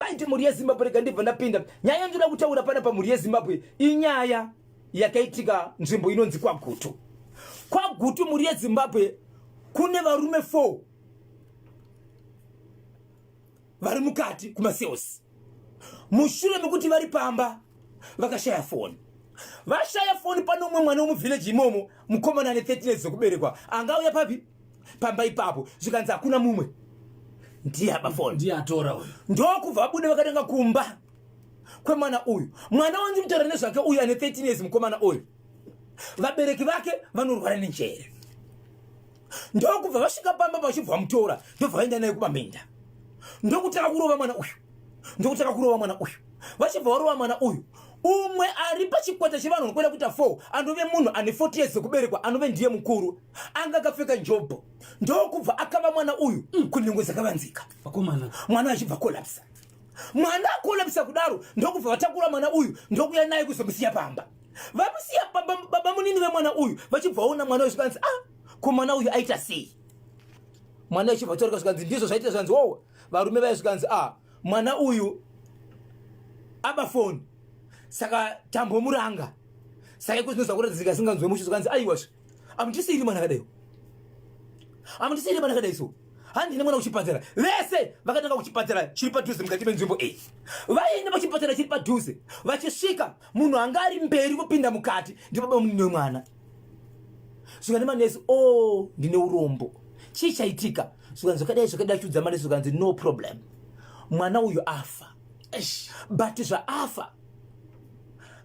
right muri yeZimbabwe kandibva ndapinda nyaya ndoda kutaura pana pa muri yeZimbabwe inyaya yakaitika nzvimbo inonzi kwagutu muri yeZimbabwe kune varume 4 vari mukati kumasales mushure mekuti vari pamba vakashaya phone vashaya phone pano umwe mwana womuvillage imomo mukomana ane 13 years zokuberekwa angauya papi pamba ipapo zvikanzi hakuna mumwe ndiye aba phone ndiye atora uyu ndokubva vabude vakatenga kumba kwemwana uyu mwana wanzi mutora nezvake uyu ane 13 years mukomana uyu vabereki vake vanorwara nenjere ndokubva vasvika pamba vachibva vamutora ndobva vaenda naye kumaminda ndokutaka kurova mwana uyu vachibva varova mwana uyu umwe ari pachikwata chevanhu kwenda kuita 4 anove munhu ane 40 years kuberekwa anove ndiye mukuru anga akapfeka njobho ndokubva akava mwana uyu kunhengo dzakavanzika mwana achibva collapse mwana akolapsa kudaro ndokubva vatakura mwana uyu ndokuya naye kuzomusiya pamba vamusiya pamba baba munini vemwana uyu vachibva vaona mwana uyu zvikanzi ko mwana uyu aita sei mwana achibva taurika zvikanzi ndizvo zvaita zvanzi varume vaya zvikanzi mwana uyu aba phone saka tambomuranga saka kuzvinozva kuradzika singanzwe musho zvikanzi aiwazve amutisiri mwana kadai so handine mwana kuchipatara vese vakatanga kuchipatara chiri padhuze mukati menzvimbo iyi vaende pachipatara chiri padhuze vachisvika munhu anga ari mberi kupinda mukati ndibaba munini wemwana zvikanzi manesi ndine urombo chii chaitika zvikanzi zvakadai chudza manesi zvikanzi no problem mwana uyu afa but zvaafa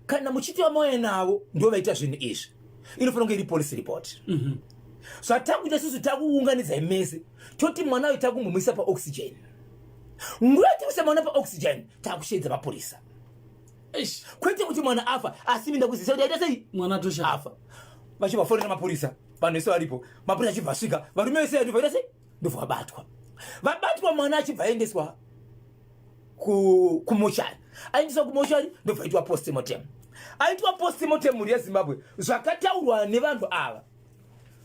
kana muchiti vamauya navo ndo vaita zvinhu izvi inofanira kunge iri police report zvatakuita susu takuunganidzai mese toti mwana uyu takumumisa paoxygen nguva yatimuisa mwana paoxygen takushedza mapurisa kwete kuti mwana afa asi minda kuzisa kuti aita sei mwana tosha afa vachibva fonera mapurisa vanhu vese varipo mapurisa achibva asvika varume vese ndobva vaita sei ndobva vabatwa mwana achibva aendeswa kumoshari aendeswa kumoshari ndobva aitwa postmortem muri yeZimbabwe zvakataurwa nevanhu ava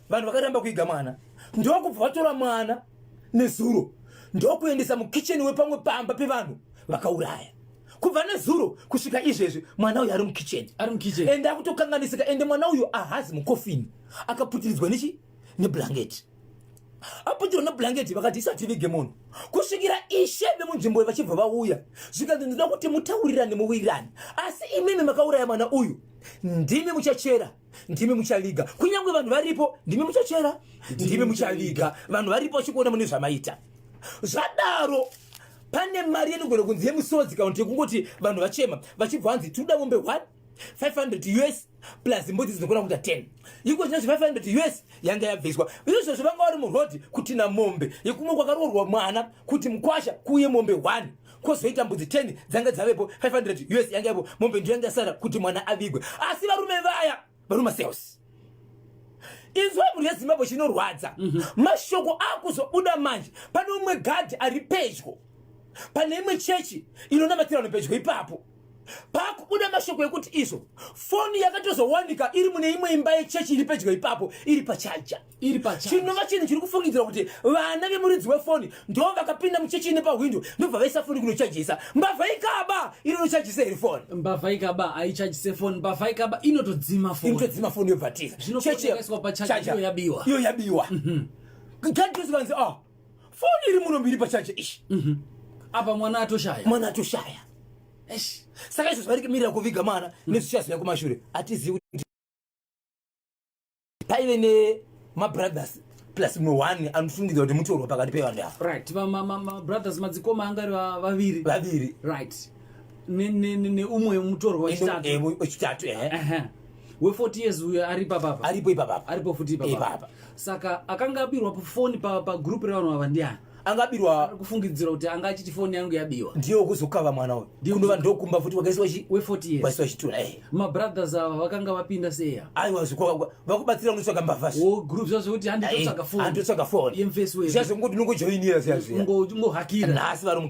vanhu vakaramba kuiga mwana ndokubva vatora mwana nezuro ndokuendesa mukicheni wepamwe pamba pevanhu vakauraya kubva nezuro kusvika izvezvi mwana uyu ari mukicheni ende akutokanganisika ende mwana uyu ahazi mukofini akaputiridzwa neblanketi aputirwa neblanketi vakati isati vige munhu kusvikira ishe vemunzvimbo vachibva vauya zvikanzi ndinoda kuti mutaurirane muwirirane asi imimi makauraya mwana uyu ndimi muchachera ndimi muchaliga kunyange vanhu varipo ndimi muchachera ndimi muchaliga vanhu varipo vachikuona mune zvamaita zvadaro pane mari yenogona kunzi yemusodzi kaunti yekungoti vanhu vachema vachibva vanzi tinoda mombe 500 US plus mbudzi dzinokona kuita 10 iko zvinazvi 500 US yanga yabviswa izvo zvivanga vari murodhi kuti na mombe yekumwe kwakaroorwa mwana kuti mukwasha kuye mombe 1 kozoita mbudzi 10 dzanga dzavepo 500 US yanga yapo mombe ndiyo yanga yasara kuti mwana avigwe asi varume vaya varuma sales izvo muri yeZimbabwe chinorwadza mashoko akuzobuda manje pane umwe gadhi ari pedyo pane imwe chechi inonamatira vanhu pedyo ipapo pakubuda mashoko ekuti izvo foni yakatozowanika iri mune imwe imba yechechi iri pedyo ipapo iri pachaja chinova chinhu chiri kufungidzira kuti vana vemuridzi wefoni ndo vakapinda muchechi ine pahwindo ndobva vaisa foni kunochajisa mbavha ikaba inochajisa iri foni mbavha ikaba aichajise foni mbavha ikaba inotodzima foni yobvatiza zvinofonekaiswa pachaja iyo yabiwa gadhizikanzi foni iri muno mbiri pachaja ishi apa mwana atoshaya saka izvo zvarikumirira kuviga mwana nezvichazoya kumashure hatizivi kuti paive nemabrothers plus mumwe 1 anofungidzwa kuti mutorwa pakati pevanhu ava right mabrothers madzikoma angari vaviri right neumwe mutorwa wechitatu we40 years uyo aripo futi ipapapa saka akanga abirwa pafoni pagroup revanhu ava ndiani angabirwa kufungidzira kuti anga achiti foni yangu yabiwa ndiyo kuzokava mwana uyu kunova ndokumba futi wakaiswa we40 years vaiswa chitura mabrothers ava vakanga vapinda seya aiwa vakubatsira kunotsvaga mbavhazi group zvazokuti handitotsvaga foni yemfesi wedu zvazvongoti unongojoinira ungohakira nhasi vari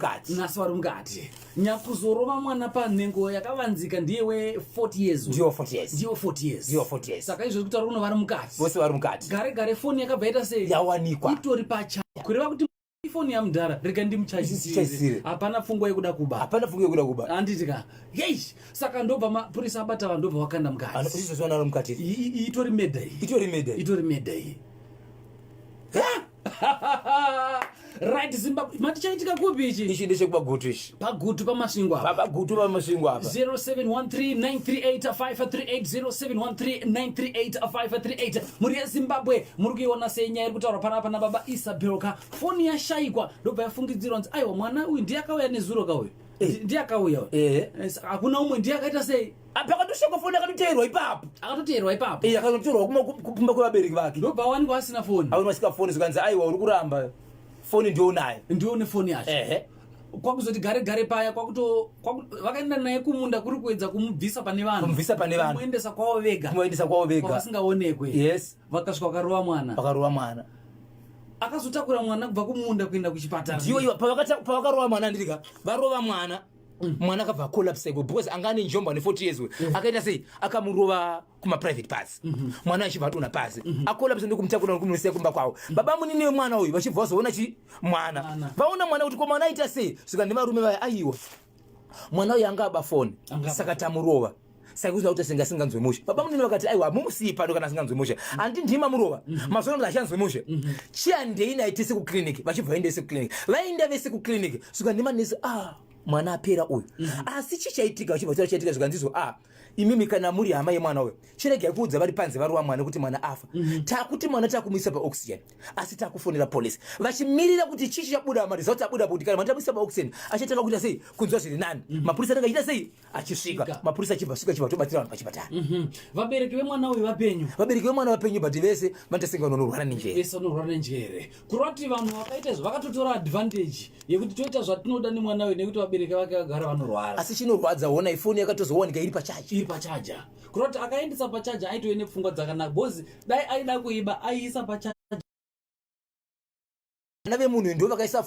mukati nyakuzorova mwana panhengo yakavanzika ndiye we40 years ndiyo 40 years saka izvo kuti vari vari mukati vose vari mukati gare foni yakabva ita sei yawanikwa itori pacha kureva kuti ifoni ya mdhara rega ndimuchajisire hapana fungo yekuda kuba anditika yesh saka ndobva mapurisa abata vanhu ndobva wakanda mukati itori medha iyi right Zimbabwe matichaitika kupi ichi ndechekupagutu ichi pagutu pamasvingo apa 0713938538 muri yezimbabwe muri kuiona sei nyaya iri kutaura panapa nababa Isabelka foni yashayikwa ndobva yafungidzirwa nzi aiwa mwana uyu ndiye akauya nezuro kauyu ndiye akauya hakuna umwe ndiye akaita sei pakatoshekwa foni akatoteerwa ipapo akatoteerwa kumba kwevabereki vake ndobva awanikwa asina foni awanikwa foni zikanzi aiwa uri kuramba foni ndionayo ndione foni yacho kwakuzoti gare paya vakaenda naye kumunda kuri kuedza kumubvisa pane vanhu kumuendesa kwavo vega kwavasingaonekwe yes vakasvika vakarowa mwana akazotakura mwana kubva kumunda kuenda kuchipatara ndiyo pavakarowa mwana ndirika varova mwana mwana akabva collapse because anga ane njomba ne 40 years akaita sei akamurova kuma private parts mwana achibva atona pasi akollapse ndokumutakura nokumisa kumba kwawo baba munini wemwana uyu vachibva vazoona mwana vaona mwana kuti mwana aita sei saka nevarume vaya aiwa mwana uyu anga aba phone saka tamurova saka kuziva kuti asinganzwe musha baba munini vakati aiwa mumusiyi pano kana asinganzwe musha andi ndima murova mazuva ano achanzwe musha chiandeini aitese kuclinic vachibva vaendese kuclinic vaenda vese kuclinic saka nemanesi mwana apera uyu asi chichaitika vachibva chaitika zvikanzizo imimi kana muri hama yemwana uyu chiregai kuudza vari panze varuwa mwana kuti mwana afa takuti mwana takumuisa paoxygen asi takufonera polisi vachimirira kuti chichi chabuda marizauti abuda kuti kana mwana tamuisa paoxygen achatanga kuita sei kunzwa zviri nani mapurisa atanga achiita sei achisvika mapurisa achibva tobatsira vanhu pachipatara vabereki vemwana uyu vapenyu but vese vanotasenga vanorwara nenjere kureva kuti vanhu vakaita izvo vakatotora advantage yekuti toita zvatinoda nemwana uyu nekuti vabereki vake vagara vanorwara asi chinorwadza ona ifoni yakatozowanika iri pachaja kureva kuti akaendesa pachaja aitove nepfungwa dzakanaka bhozi dai aida kuiba aiisa pachaja vana vemunhu ndo vakaisa